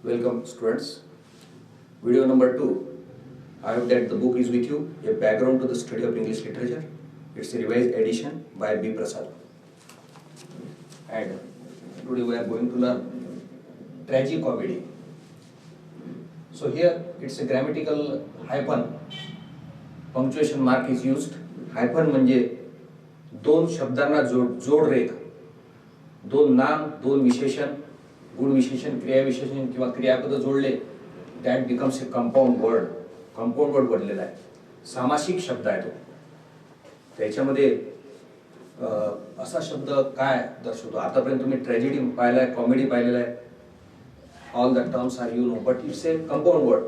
Welcome students. Video number 2. I hope that the book is with you, A Background to the Study of English Literature. It's a revised edition by B. Prasad. And today we are going to learn tragicomedy. So here it's a grammatical hyphen. Punctuation mark is used. Hyphen म्हणजे दोन शब्दांना जोड रेख, दोन नाम, दोन विशेषण, गुण विशेषण, क्रिया विशेषण किंवा क्रियापद जोडले, that becomes a compound word. Compound word बनलेला आहे, सामासिक शब्द आहे तो. त्याच्यामध्ये असा शब्द काय दर्शवतो? आतापर्यंत तुम्ही ट्रॅजेडी पाहिलाय, कॉमेडी पाहिलेला आहे. All the terms are you know, but it's a compound word.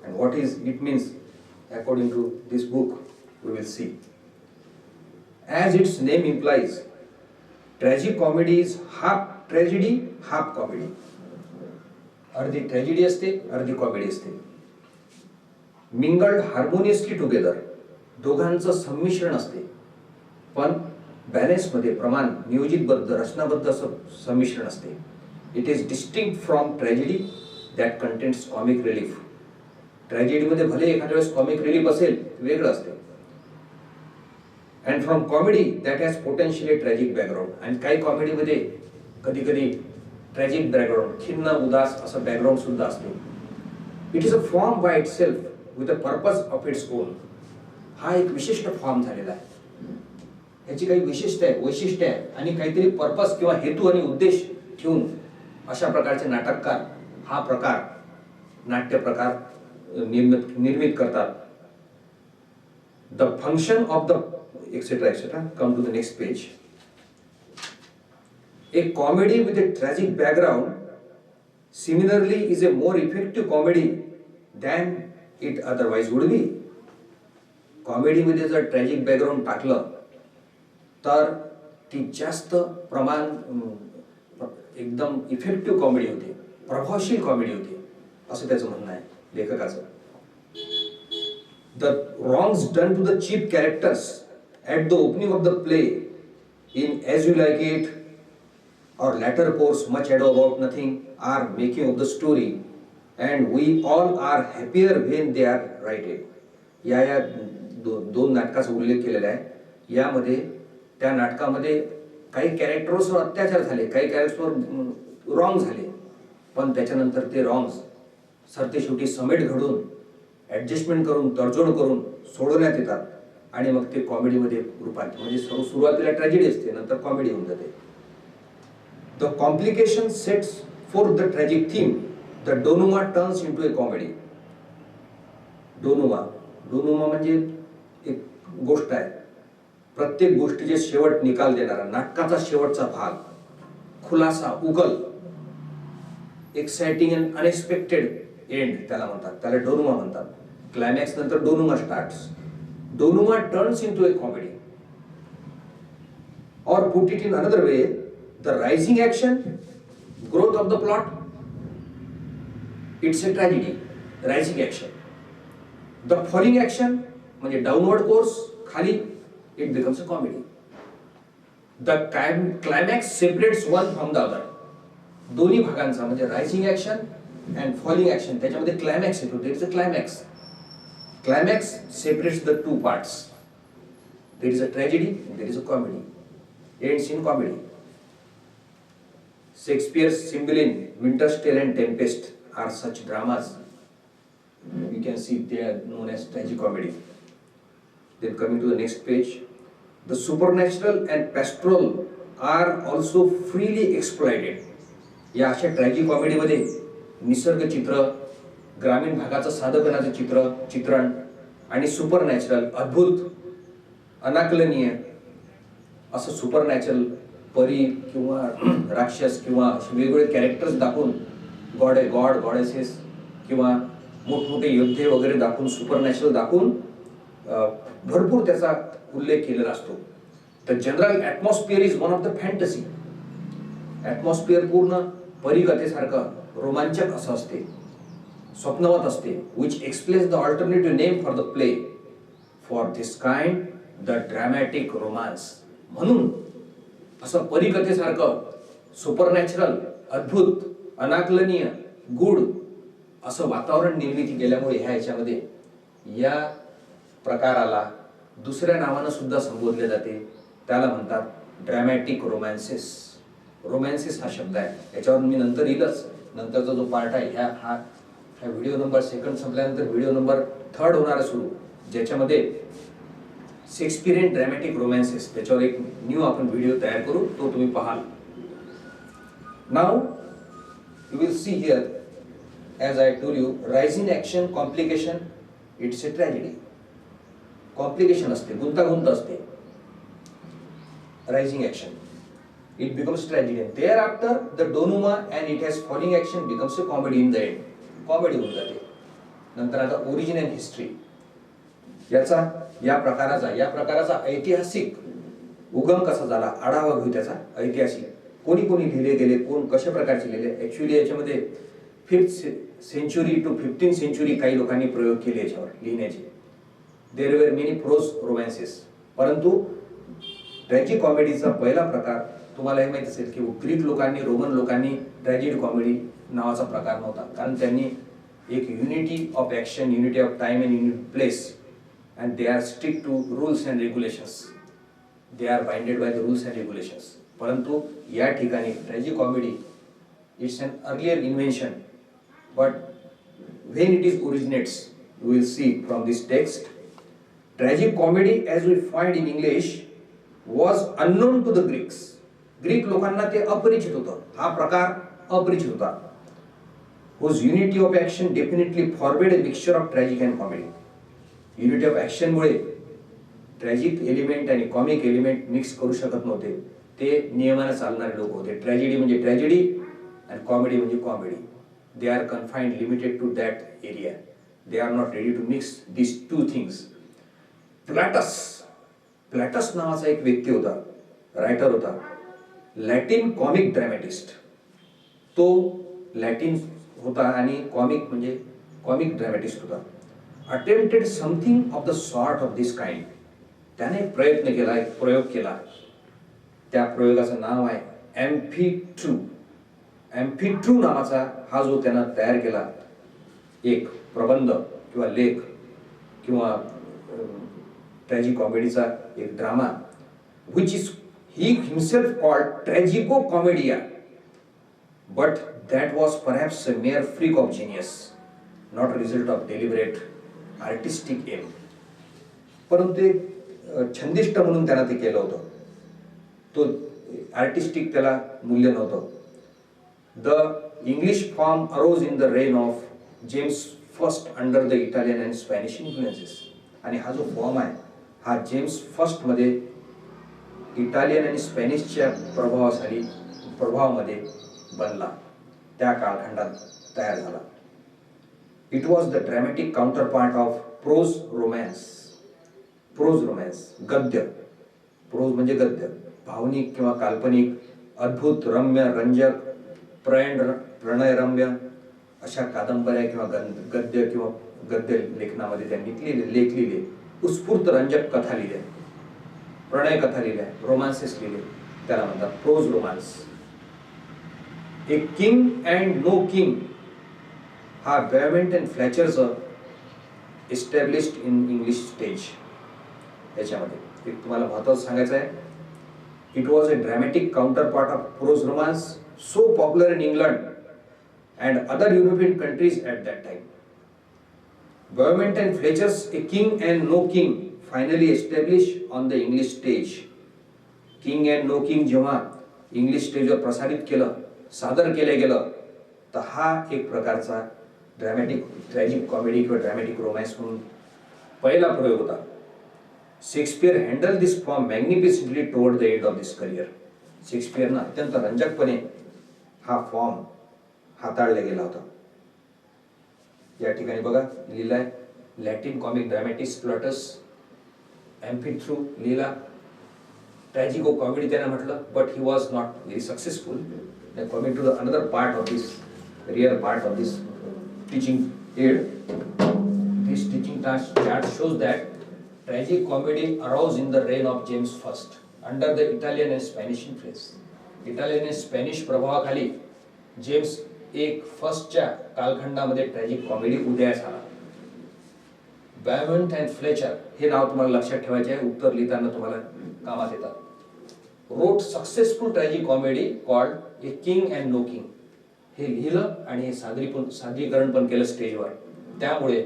And what is it means according to this book we will see. As its name implies, tragicomedy is half tragedy, half comedy. अर्धी tragedy असते, अर्धी comedy असते. Mingled harmoniously together, दोघांचं संमिश्रण असते, पण balance मध्ये प्रमाण नियोजितबद्ध, रचनाबद्ध असं संमिश्रण असते. It is distinct from tragedy that contains comic relief. ट्रॅजेडीमध्ये भले एखाद्या वेळेस कॉमिक रिलीफ असेल, वेगळं असते. And from comedy that has potentially tragic background. आणि काही कॉमेडीमध्ये कधी कधी ट्रॅजिक बॅकग्राऊंड, खिन्न उदास असं बॅकग्राऊंड सुद्धा असते. It is a form by it self with a purpose of its own. हा एक विशिष्ट फॉर्म झालेला आहे. याची काही वैशिष्ट्य आहे आणि काहीतरी पर्पज किंवा हेतू आणि उद्देश ठेवून अशा प्रकारचे नाटककार हा प्रकार, नाट्य प्रकार निर्मित करतात. The function of the etc. Come to the next page. A comedy with a tragic background similarly is a more effective comedy than it otherwise would be. Comedy मध्ये जर ट्रॅजिक बॅकग्राऊंड टाकलं तर ती जास्त प्रमाण एकदम इफेक्टिव्ह कॉमेडी होते, प्रभावशील कॉमेडी होते, असं त्याचं म्हणणं आहे लेखकाचं. The wrongs done to the cheap characters at the opening of the play in As You Like It or latter course Much Ado About Nothing are making of the story, and we all are happier when they are righted. या दोन नाटकाचा उल्लेख केलेला आहे. यामध्ये त्या नाटकामध्ये काही कॅरेक्टर्सवर अत्याचार झाले, काही कॅरेक्टर्सवर रॉंग झाले, पण त्याच्यानंतर ते रॉंग्स सरते शेवटी समेट घडून ऍडजस्टमेंट करून तडजोड करून सोडवण्यात येतात आणि मग ते कॉमेडीमध्ये रूपांतर, म्हणजे सुरुवातीला ट्रॅजेडी असते, नंतर कॉमेडी होऊन जाते. The complication sets for the tragic theme, the denouement turns into a comedy. Denouement म्हणजे एक गोष्ट आहे, प्रत्येक गोष्टीचे शेवट निकाल देणारा, नाटकाचा शेवटचा भाग, खुलासा, उकल, एक्साइटिंग अँड अनएक्सपेक्टेड एंड त्याला म्हणतात, त्याला डोनुमा म्हणतात. क्लायमॅक्स नंतर डोनुमा starts. Donuma turns into a comedy. Or put it in another way, the rising action, growth of the plot, it's a tragedy, rising action. The falling action, म्हणजे downward course, खाली, it becomes a comedy. The climax separates one from the other. दोन्ही भागांचा म्हणजे rising action and falling action, त्याच्यामध्ये climax येतो, there is a climax. Climax separates the two parts. There is a tragedy, there is a comedy. Ends in comedy. Shakespeare's Cymbeline, Winter's Tale and Tempest are such dramas. We can see they are known as tragicomedy. Then coming to the next page, the supernatural and pastoral are also freely exploited. या अशा ट्रॅजिकॉमेडी मध्ये निसर्ग चित्र, ग्रामीण भागाचं साधकनाचं चित्रण आणि supernatural, अद्भुत, अनाकलनीय असं सुपरनॅचरल, परी किंवा राक्षस किंवा वेगवेगळे कॅरेक्टर्स दाखवून, गॉडेसेस किंवा मोठमोठे योद्धे वगैरे दाखवून, सुपरनॅचरल दाखवून भरपूर त्याचा उल्लेख केलेला असतो. The general atmosphere is one of the fantasy. Atmosphere पूर्ण परिकथेसारखं रोमांचक असं असते, स्वप्नवत असते. Which explains the alternative name for the play for this kind, the dramatic romance. म्हणून असं परिकथेसारखं सुपरनॅचरल, अद्भुत, अनाकलनीय गुड असं वातावरण निर्मिती केल्यामुळे ह्या ह्याच्यामध्ये या प्रकाराला दुसऱ्या नावानं सुद्धा संबोधले जाते. त्याला म्हणतात ड्रॅमॅटिक रोमॅन्सेस. रोमॅन्सेस हा शब्द आहे, याच्यावर मी नंतर येईलच. नंतरचा जो पार्ट आहे ह्या व्हिडिओ नंबर 2 संपल्यानंतर व्हिडिओ नंबर 3 होणार सुरू, ज्याच्यामध्ये शेक्सपियरियन ड्रॅमॅटिक रोमॅन्सेस, त्याच्यावर एक न्यू आपण व्हिडिओ तयार करू, तो तुम्ही पाहाल. Now you will see here, as I told you, rise in action, complication, it's a tragedy. Complication असते, गुंतागुंत असते. Rising action, it becomes tragedy. Thereafter, the denouement and it has falling action becomes a comedy in the end. Comedy होऊन जाते. नंतर आता origin and history. या प्रकाराचा ऐतिहासिक उगम कसा झाला, आढावा घेऊ त्याचा. ऐतिहासिक कोणी लिहिले गेले, कोण कशा प्रकारचे लिहिले. ऍक्च्युअली याच्यामध्ये 5th century to 15th century काही लोकांनी प्रयोग केले याच्यावर लिहिण्याचे. There were many prose romances. परंतु ट्रॅजिक कॉमेडीचा पहिला प्रकार तुम्हाला हे माहिती असेल की ग्रीक लोकांनी, रोमन लोकांनी ट्रॅजेडी कॉमेडी नावाचा प्रकार नव्हता, कारण त्यांनी एक unity of action, unity of time and unity place, and they are strict to rules and regulations. They are binded by the rules and regulations. परंतु या ठिकाणी tragic comedy it's an earlier invention. But when it is originates, you will see from this text, tragic comedy as we find in English was unknown to the Greeks. Greek लोकांना ते अपरिचित होतं, हा प्रकार अपरिचित होता. Whose unity of action definitely forbade a mixture of tragic and comedy. Unity of action मुळे tragic element आणि कॉमिक एलिमेंट मिक्स करू शकत नव्हते. ते नियमाने चालणारे लोक होते. ट्रॅजेडी म्हणजे ट्रॅजेडी आणि कॉमेडी म्हणजे comedy. They are confined, limited to that area. They are not ready to mix these two things. Plautus नावाचा एक व्यक्ती होता, रायटर होता, लॅटिन कॉमिक ड्रॅमॅटिस्ट. तो लॅटिन होता आणि कॉमिक म्हणजे कॉमिक ड्रॅमॅटिस्ट होता. Attempted something of the sort of this kind. त्याने एक प्रयत्न केला, एक प्रयोग केला. त्या प्रयोगाचं नाव आहे एम्फिट्रू. एम्फिट्रू नावाचा हा जो त्यानं तयार केला एक प्रबंध किंवा लेख किंवा ट्रॅजिक कॉमेडीचा एक drama, which is he himself called tragico commedia, but that was perhaps a mere freak of genius, not a result of deliberate artistic aim. परंतु एक छंदिष्ट म्हणून त्यानं ते केलं होतं. तो आर्टिस्टिक त्याला मूल्य नव्हतं. The English form arose in the reign of James I under the Italian and Spanish influences. आणि हा जो फॉर्म आहे हा जेम्स फर्स्ट मध्ये इटालियन आणि स्पॅनिशच्या प्रभावामध्ये बनला, त्या कालखंडात तयार झाला. It was the dramatic counterpart of prose romance. Prose romance, गद्य. प्रोज म्हणजे गद्य, भावनिक किंवा काल्पनिक, अद्भुत, रम्य, रंजक, प्रणयरम्य अशा कादंबऱ्या किंवा गद्य किंवा गद्य लेखनामध्ये त्यांनी लेख लिहिले. उत्स्फूर्त रंजक कथा लिहिल्या, प्रणय कथा लिहिल्या, रोमान्सेस लिहिले, त्याला म्हणतात prose romance. A King and No King हा बेअरमेंट अँड फ्लॅचरचं एस्टॅब्लिश्ड इन इंग्लिश स्टेज. याच्यामध्ये एक तुम्हाला महत्त्वाचं सांगायचं आहे. It was a dramatic counterpart of prose romance, so popular in England and other European countries at that time. Beaumont and Fletcher's A King and No King finally established on the English stage. King and No King जेव्हा English स्टेजवर प्रसारित केलं, सादर केलं गेलं, तर हा एक प्रकारचा ड्रॅमॅटिक ट्रॅजिक कॉमेडी किंवा ड्रॅमॅटिक रोमॅन्स म्हणून पहिला प्रयोग होता. Shakespeare handle this form magnificently toward the end of this career. शेक्सपियरनं अत्यंत रंजकपणे हा फॉर्म हाताळला गेला होता. या ठिकाणी बघा लिहिलाय Latin comic dramatist Plautus Amphitruo लिहिला. ट्रॅजिको कॉमेडी त्याने म्हटलं, but he was not very successful. Coming to the another part of this real part of this teaching aid. This teaching chart shows that tragic comedy arose in the reign of James I under the Italian and Spanish influence. Italian आणि Spanish प्रभावाखाली James एक फर्स्टच्या कालखंडामध्ये tragic comedy उदयास आला. बॅमंट and Fletcher हे नाव तुम्हाला लक्षात ठेवायचे आहे, उत्तर लिहिताना तुम्हाला कामात येतात. Wrote successful tragic comedy called A King and No King. हे लिहिलं आणि हे सादरीकरण पण केलं स्टेजवर. त्यामुळे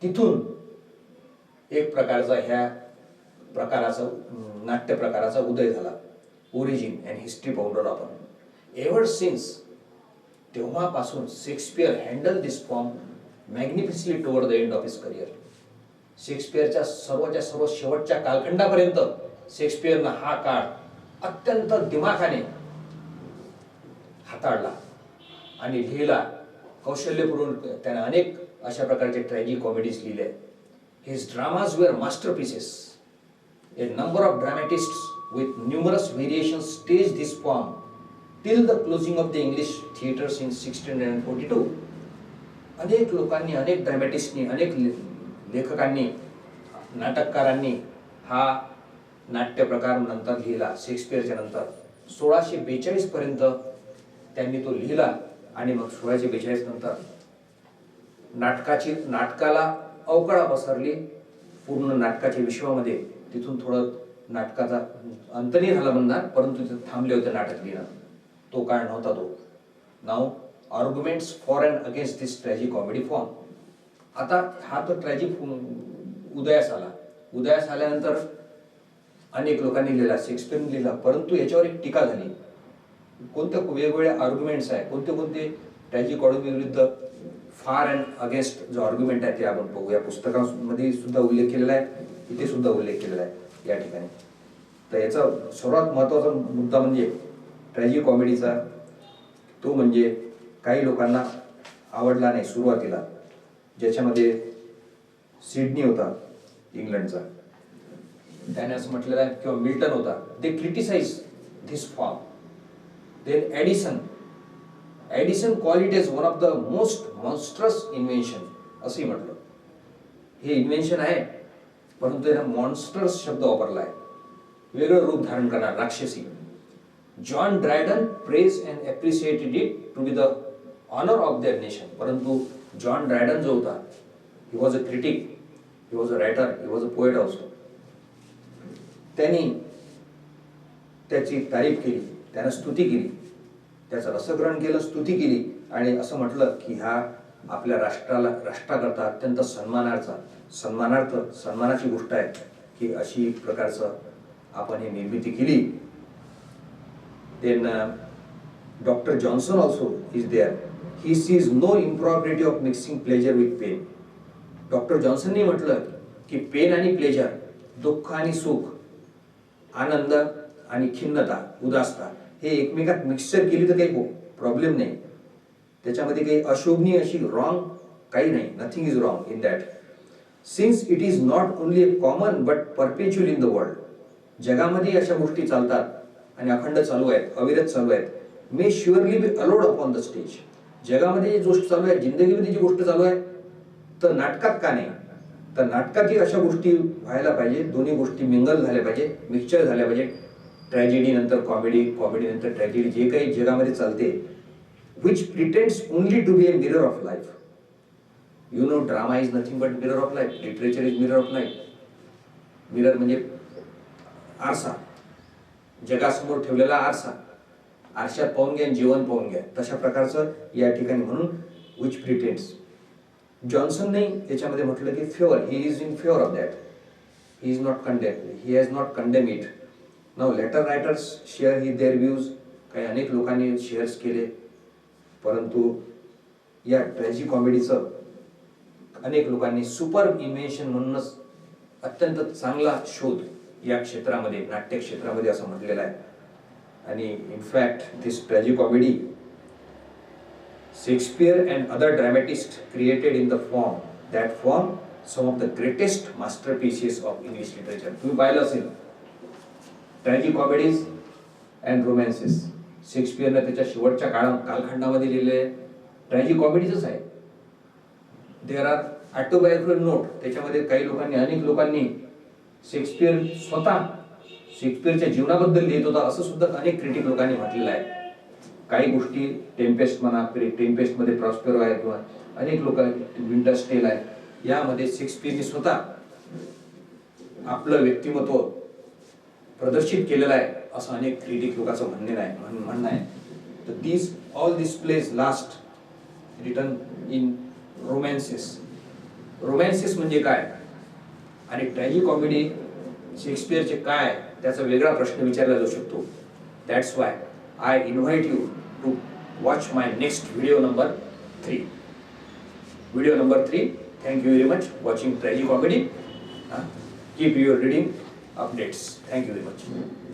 तिथून एक प्रकारचा ह्या प्रकाराचा नाट्य प्रकाराचा उदय झाला. ओरिजिन अँड हिस्ट्री पाहून आपण एव्हर सिन्स तेव्हापासून Shakespeare handle this form magnificently toward the end of his career. शेक्सपियरच्या सर्व शेवटच्या कालखंडापर्यंत शेक्सपियरनं हा काळ अत्यंत दिमाखाने हाताळला आणि लिहिला. कौशल्यपूर्ण त्याने अनेक अशा प्रकारचे ट्रॅजिक कॉमेडीज लिहिले. His dramas were masterpieces. A number of dramatists with numerous variations staged this form till the closing of the English theatres in 1642. अनेक लोकांनी, अनेक ड्रामॅटिस्टनी, अनेक लेखकांनी, नाटककारांनी हा नाट्य प्रकार नंतर लिहिला. शेक्सपियरच्या नंतर 1642 पर्यंत त्यांनी तो लिहिला आणि मग 1642 नंतर नाटकाला अवकळा पसरली पूर्ण नाटकाच्या विश्वामध्ये. तिथून थोडं नाटकाचा अंत नाही झाला म्हणणार, परंतु तिथे थांबले होते नाटक लिहिणं. तो काळ नव्हता तो. Now arguments for and against this tragic comedy form. आता हा तो ट्रॅजिक उदयास आला. उदयास आल्यानंतर अनेक लोकांनी लिहिला, शेक्सपियरने लिहिला, परंतु याच्यावर एक टीका झाली. कोणत्या वेगवेगळ्या आर्ग्युमेंट्स आहे, कोणते ट्रॅजिक कॉमेडी विरुद्ध फार अँड अगेन्स्ट जो आर्ग्युमेंट आहे ते आपण पाहू. या पुस्तकामध्ये सुद्धा उल्लेख केलेला आहे, इथे सुद्धा उल्लेख केलेला आहे या ठिकाणी. तर याचा सर्वात महत्त्वाचा मुद्दा म्हणजे ट्रॅजिक कॉमेडीचा, तो म्हणजे काही लोकांना आवडला नाही सुरुवातीला. ज्याच्यामध्ये सिडनी होता इंग्लंडचा, त्याने असं म्हटलेलं आहे, किंवा मिल्टन होता, they criticise this form. Then Addison call it as one of the most monstrous invention. असंही म्हटलं. हे इन्व्हेन्शन आहे, परंतु त्याने मॉन्स्टर्स शब्द वापरला आहे, वेगळं रूप धारण करणार, राक्षसी. John Dryden praise and appreciated it to be the honour of their nation. परंतु जॉन ड्रायडन जो होता, he was a critic, he was a writer, he was a poet also. त्यांनी त्याची तारीफ केली, त्यानं स्तुती केली, त्याचं रसग्रहण केलं, स्तुती केली आणि असं म्हटलं की हा आपल्या राष्ट्राकरता अत्यंत सन्मानाची गोष्ट आहे की अशी प्रकारचं आपण ही निर्मिती केली. Then doctor Johnson also is there. He sees no improbability of mixing pleasure with pain. Doctor जॉन्सननी म्हटलं की पेन आणि प्लेजर, दुःख आणि सुख, आनंद आणि खिन्नता, उदासता हे एकमेकात मिक्सचर केली तर काही प्रॉब्लेम नाही. त्याच्यामध्ये काही अशोभनीय अशी रॉंग काही नाही. Nothing is wrong in that. Since it is not only a common but परपेच्युअल in the world. जगामध्ये अशा गोष्टी चालतात आणि अखंड चालू आहेत, अविरत चालू आहेत. May surely be allowed upon the stage. जगामध्ये जी गोष्ट चालू आहे, जिंदगीमध्ये जी गोष्ट चालू आहे, तर नाटकात का नाही? तर नाटकातही अशा गोष्टी व्हायला पाहिजे. दोन्ही गोष्टी मिंगल झाल्या पाहिजे, मिक्सचर झाल्या पाहिजे. ट्रॅजेडी नंतर कॉमेडी, कॉमेडी नंतर ट्रॅजेडी, जे काही जगामध्ये चालते, which pretends only to be a mirror of life. You know, drama is nothing but mirror of life. Literature is mirror of life. Mirror म्हणजे आरसा, जगासमोर ठेवलेला आरसा. आरशात पाहून घ्या, जीवन पाहून घ्या, तशा प्रकारचं या ठिकाणी. म्हणून which pretends. जॉन्सनने याच्यामध्ये म्हटलं की favour, he is in favor of that. He is not condemned. He has not condemned it. Now later writers share their views. काही अनेक लोकांनी शेअर्स केले, परंतु या ट्रॅजिक कॉमेडीचं अनेक लोकांनी सुपर इन्व्हेन्शन म्हणूनच अत्यंत चांगला शोध या क्षेत्रामध्ये, नाट्य क्षेत्रामध्ये असं म्हटलेलं आहे. आणि in fact this tragic comedy Shakespeare and other dramatist created in the form, that form some of the greatest masterpieces of English literature. तुम्ही पाहिलं असेल ट्रॅजिक कॉमेडीज अँड रोमॅन्सेस. शेक्सपियरने त्याच्या शेवटच्या कालखंडामध्ये लिहिलेले ट्रॅजिक कॉमेडीजच आहे. There are autobiographical note. त्याच्यामध्ये काही लोकांनी, अनेक लोकांनी शेक्सपियर स्वतः शेक्सपियरच्या जीवनाबद्दल लिहित होता असं सुद्धा अनेक क्रिटिक लोकांनी म्हटलेलं आहे. काही गोष्टी टेम्पेस्ट म्हणा, टेम्पेस्टमध्ये प्रॉस्पेरो आहे किंवा अनेक लोक विंटर्स टेल आहे, यामध्ये शेक्सपियरने स्वतः आपलं व्यक्तिमत्व प्रदर्शित केलेलं आहे असं अनेक क्रिटिक लोकांचं म्हणणं आहे. तर all this plays last written in romances. Romances म्हणजे काय आणि ट्रॅजिक कॉमेडी शेक्सपियरचे काय, त्याचा वेगळा प्रश्न विचारला जाऊ शकतो. That's why I invite you to watch my next video number 3. Video number 3. Thank you very much watching Tragicomedy. Keep your reading updates. Thank you very much.